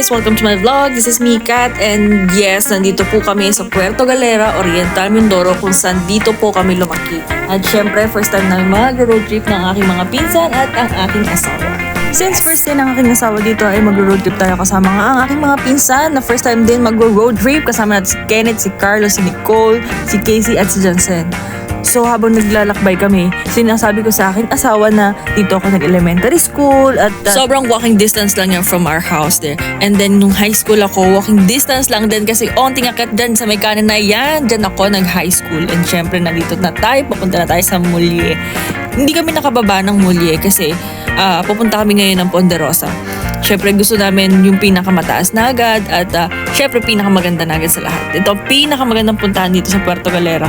guys! Welcome to my vlog. This is me, Kat, and yes, nandito po kami sa Puerto Galera, Oriental Mindoro, kung saan dito po kami lumaki. At syempre, first time namin mag-road trip ng aking mga pinsan at ang aking asawa. Since first day ng aking asawa dito ay mag-road trip tayo kasama nga ang aking mga pinsan na first time din mag-road trip kasama natin si Kenneth, si Carlos, si Nicole, si Casey at si Jansen. So habang naglalakbay kami, sinasabi ko sa akin asawa na dito ako nag-elementary school at sobrang walking distance lang yan from our house there. And then nung high school ako, walking distance lang din kasi onting akit dyan sa may kanan na yan, dyan ako nag-high school. And syempre nandito na tayo, papunta na tayo sa Mulye. Hindi kami nakababa ng Mulye kasi pupunta kami ngayon ng Ponderosa. Syempre gusto namin yung pinakamataas na agad at syempre pinakamaganda na agad sa lahat. Ito ang pinakamagandang puntahan dito sa Puerto Galera.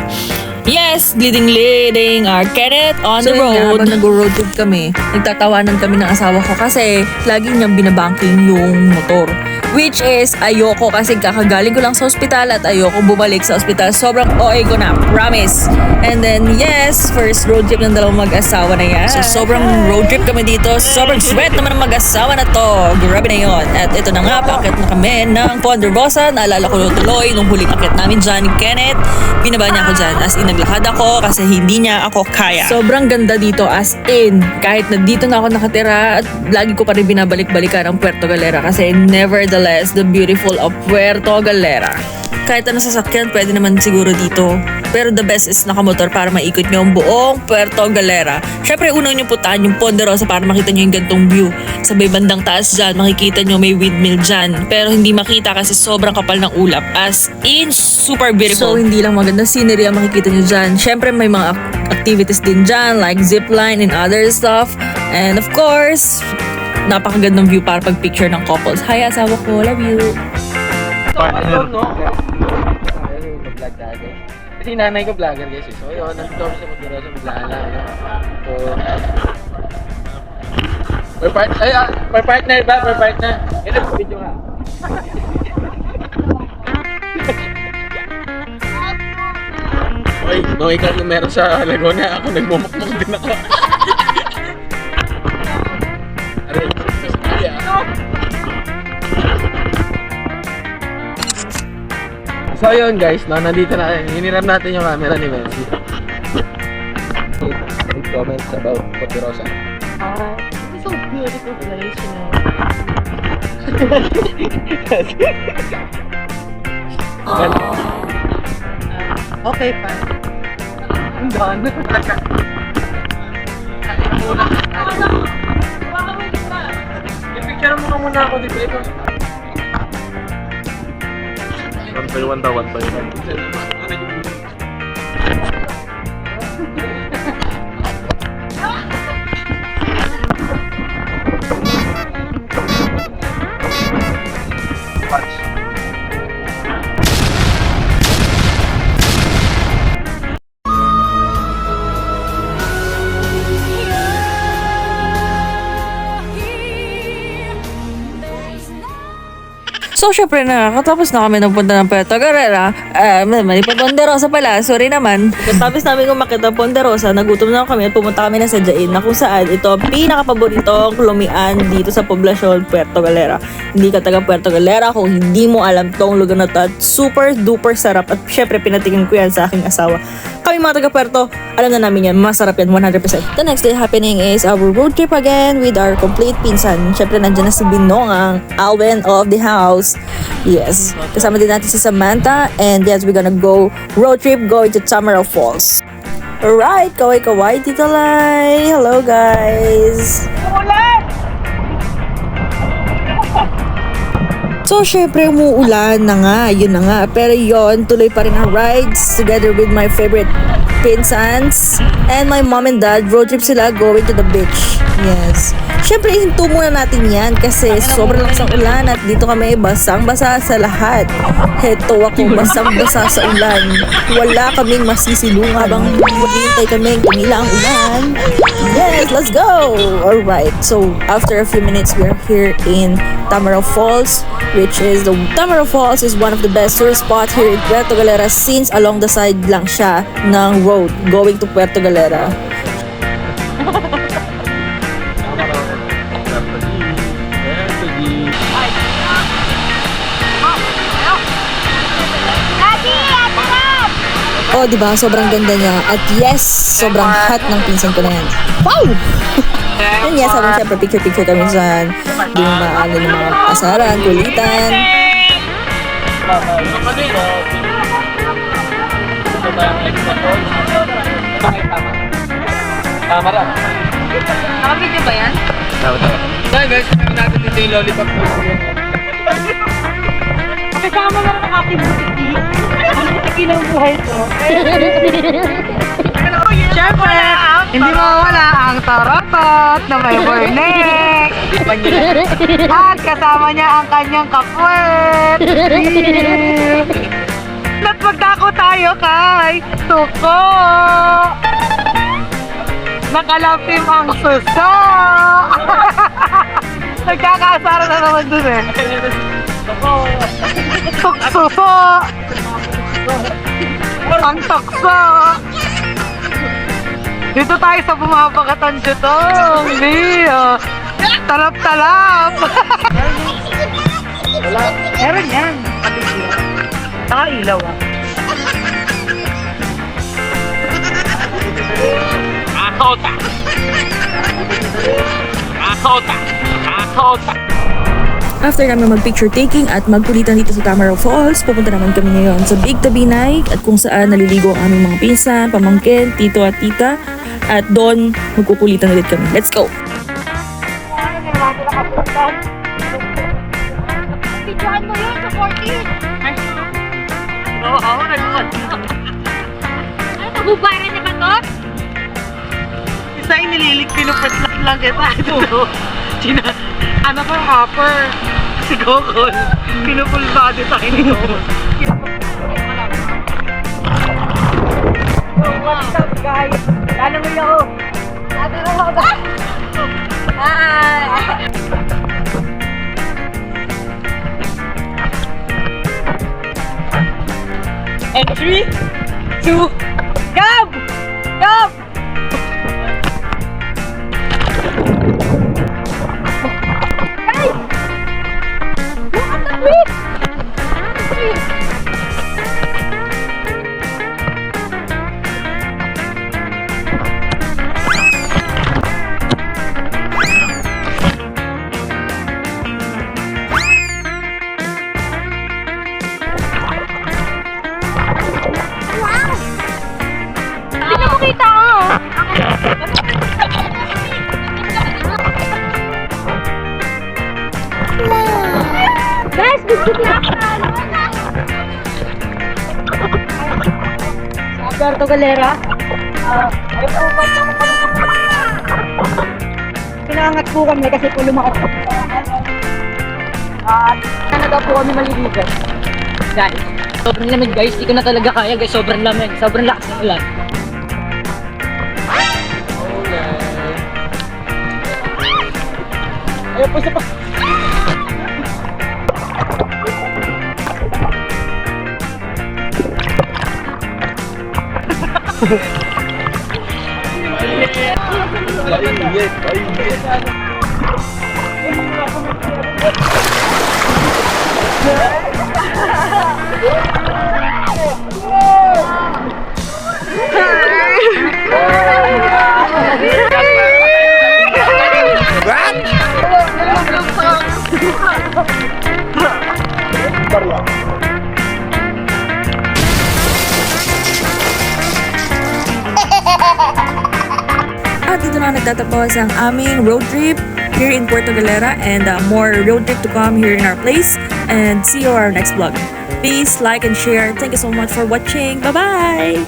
Yes, leading our Kenneth on the road. So habang nag-road trip kami, nagtatawanan kami ng asawa ko kasi lagi niyang binabanking yung motor. Which is, ayoko kasi kakagaling ko lang sa ospital at ayoko bumalik sa ospital. Sobrang OA ko na, promise. And then, yes, first road trip ng dalawang mag-asawa na yan. So, sobrang road trip kami dito. Sobrang sweat naman ng mag-asawa na to. Grabe na yun. At ito na nga, paakit na kami ng Ponderosa. Naalala ko tuloy nung huling akit namin dyan ni Kenneth. Pinaba niya ako dyan. As in, naglakad ako kasi hindi niya ako kaya. Sobrang ganda dito as in. Kahit na dito na ako nakatira at lagi ko pa rin binabalik-balikan ang Puerto Galera kasi nevertheless, the beautiful of Puerto Galera. Kahit ano sasakyan, pwede naman siguro dito. Pero the best is nakamotor para maikot nyo ang buong Puerto Galera. Syempre, unang nyo putaan yung Ponderosa para makita nyo yung gantong view. Sa may bandang taas dyan, makikita nyo may windmill dyan. Pero hindi makita kasi sobrang kapal ng ulap. As in, super beautiful. So, hindi lang magandang scenery ang makikita nyo dyan. Syempre, may mga activities din dyan like zipline and other stuff. And of course, napakagandang view para pag-picture ng couples. Hi, asawa ko. Love you. Partner, no? Ayun, mag-vlog tayo. Kasi nanay ko vlogger guys. So, yun, nandito kami sa Ponderosa, biglaan lang. So, may partner ba? May partner. Ito, video nga. Uy, nung ikaw meron sa Laguna, ako nagmumukmuk din ako. So yun guys, nandito na, hiniram natin yung camera ni Messi. Comments about Ponderosa. It's so beautiful place, you know. Okay pa. Ang gano'n. I-picture mo muna ako dito. Ito. 1 by 1 daw, 1 by 1. So, syempre nakakatapos na kami nagpunta ng Puerto Galera. Mali pa Ponderosa pala, sorry naman. Tapos namin umakit ng Ponderosa, nagutom na kami at pumunta kami na sa Jain na kung saan ito ang pinakapaboritong lumian dito sa poblasyon Puerto Galera. Hindi ka taga Puerto Galera kung hindi mo alam tong lugar na to at super duper sarap at syempre pinatingin ko yan sa aking asawa. Kami mga taga Puerto, alam na namin yan, masarap yan 100%. The next day happening is our road trip again with our complete pinsan. Syempre nandiyan na si Binong, ang Alvin of the house. Yes, kasama din natin si Samantha and yes, we're gonna go road trip going to Tamaraw Falls. Alright, kaway-kaway, Tita Lai. Hello guys. So, syempre, umuulan na nga. Yun na nga. Pero yon tuloy pa rin ang rides together with my favorite pinsans. And my mom and dad, road trip sila going to the beach. Yes. Syempre, hinto muna natin yan kasi sobrang lakas ang ulan at dito kami basang-basa sa lahat. Heto ako, basang-basa sa ulan. Wala kaming masisilungan habang maghihintay kami tumila ang ulan. Yes, let's go! Alright, so after a few minutes, we're here in Tamaraw Falls, which is Tamaraw Falls is one of the best tourist spot here in Puerto Galera since along the side lang siya ng road going to Puerto Galera. Oh, di ba? Sobrang ganda niya. At yes, sobrang hot ng pinsan ko na yan. Wow! Yun yes, habang syempre picture-picture kami sa di mo maano ng mga pasaran, kulitan. Tama lang. Nakabidyo ba yan? Tama. Dahil guys, natin dito yung lollipop ko. Kasama na ng aking butiki. Ang butiki ng buhay ko. Siyempre, hindi mawala ang taratot na may burnek. At kasama niya ang kanyang kapwet. At magdako tayo kay Tuko. Nakalapim ang suso. Nagkakasara na naman dun eh. Tuksuso. Ang tukso. Dito tayo sa bumabagatan dito. Hindi. Talap-talap. Meron yan. Saka ilaw ah. Akota! Akota! Akota! After namin mag-picture taking at magkulitan dito sa Tamaraw Falls, pupunta naman kami ngayon sa Big Tabinay at kung saan naliligo ang aming mga pinsan, pamangkin, tito at tita. At doon, magkukulitan ulit kami. Let's go! Pidyohan mo yun, supportive. Oo, ako nagkuhan. Ano, nagubaran na ba to? Isa yung nililig, pinupet lang kita. Ano pa, hopper? Si Gokol. Pinupul body tayo ni Gokol. What's up, guys? Lalangoy ako. Lalangoy ako ba? Hi! And 3, 2, Gab! Gab! Guys! Look at the tree! Hindi na mo kita oh! Guys, biscuit lang! Alberto Galera. Pinangat po kami kasi po lumakot. At na daw po kami maliligas. Guys, sobrang lamig guys. Hindi ko na talaga kaya guys. Sobrang lamig. Sobrang lakas ng ulan. Ayaw po sa pa. At dito na nagtatapos ang aming road trip here in Puerto Galera, and more road trip to come here in our place, and see you on our next vlog. Please like and share. Thank you so much for watching. Bye bye.